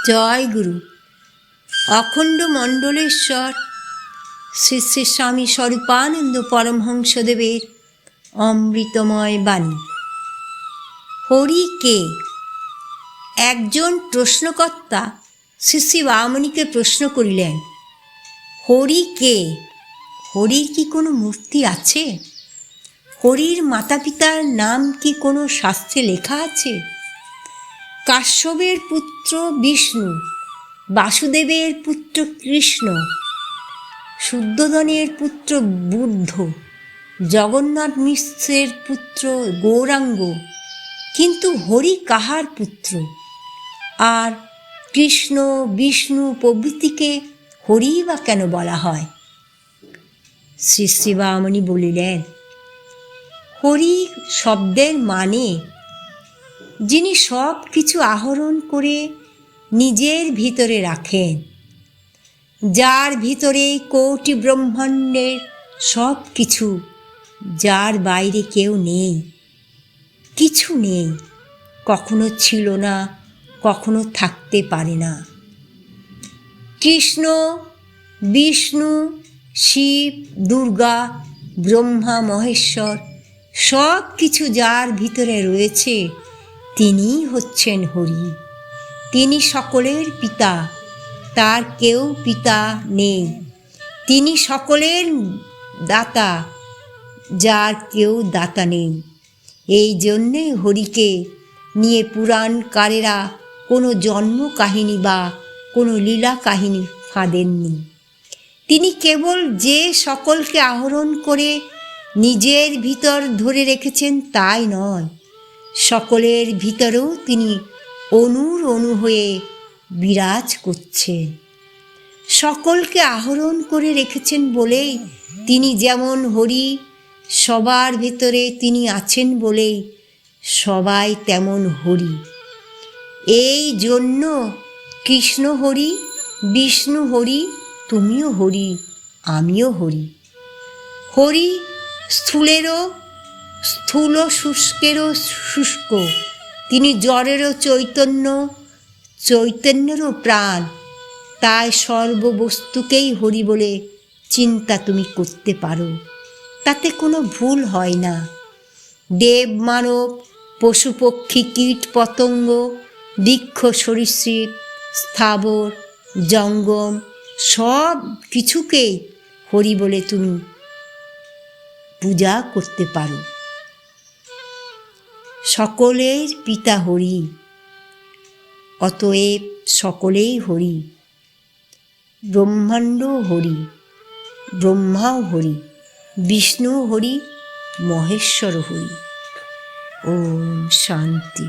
জয় গুরু। অখণ্ড মণ্ডলেশ্বর শ্রী শ্রী স্বামী স্বরূপানন্দ পরমহংসদেবের অমৃতময় বাণী। হরি কে? একজন প্রশ্নকর্তা শ্রী শ্রী বামনীকে প্রশ্ন করিলেন, হরি কে? হরির কি কোনো মূর্তি আছে? হরির মাতা পিতার নাম কি কোনো শাস্ত্রে লেখা আছে? কাশ্যপের পুত্র বিষ্ণু, বাসুদেবের পুত্র কৃষ্ণ, শুদ্ধোধনের পুত্র বুদ্ধ, জগন্নাথ মিশ্রের পুত্র গৌরাঙ্গ, কিন্তু হরি কাহার পুত্র? আর কৃষ্ণ বিষ্ণু প্রভৃতিকে হরি বা কেন বলা হয়? শ্রী শ্রী বামনী বলিলেন, হরি শব্দের মানে যিনি সব কিছু আহরণ করে নিজের ভিতরে রাখেন, যার ভিতরে কোটি ব্রহ্মাণ্ডের সব কিছু, যার বাইরে কেউ নেই, কিছু নেই, কখনো ছিল না, কখনো থাকতে পারে না। কৃষ্ণ বিষ্ণু শিব দুর্গা ব্রহ্মা মহেশ্বর সব কিছু যার ভিতরে রয়েছে, তিনিই হচ্ছেন হরি। তিনি সকলের পিতা, তার কেউ পিতা নেই। তিনি সকলের দাতা, যার কেউ দাতা নেই। এই জন্যেই হরিকে নিয়ে পুরাণকারেরা কোনো জন্ম কাহিনী বা কোনো লীলা কাহিনী ফাঁদেননি। তিনি কেবল যে সকলকে আহরণ করে নিজের ভিতর ধরে রেখেছেন তাই নয়, সকলের ভিতরেও তিনি অণুর অণু হয়ে বিরাজ করছেন। সকলকে আহরণ করে রেখেছেন বলেই তিনি যেমন হরি, সবার ভিতরে তিনি আছেন বলেই সবাই তেমন হরি। এই জন্য কৃষ্ণ হরি, বিষ্ণু হরি, তুমিও হরি, আমিও হরি। হরি স্থূলেরও স্থূল, শুষ্কেরও শুষ্ক, তিনি জড়েরও চৈতন্য, চৈতন্যেরও প্রাণ। তাই সর্ববস্তুকেই হরি বলে চিন্তা তুমি করতে পারো, তাতে কোনো ভুল হয় না। দেব মানব পশু পক্ষী কীট পতঙ্গ বৃক্ষ সরীসৃপ স্থাবর জঙ্গম সব কিছুকেই হরি বলে তুমি পূজা করতে পারো। সকলের পিতা হরি, অতএব সকলেই হরি। ব্রহ্মাণ্ড হরি, ব্রহ্মাও হরি, বিষ্ণু হরি, মহেশ্বর হরি। ওম শান্তি।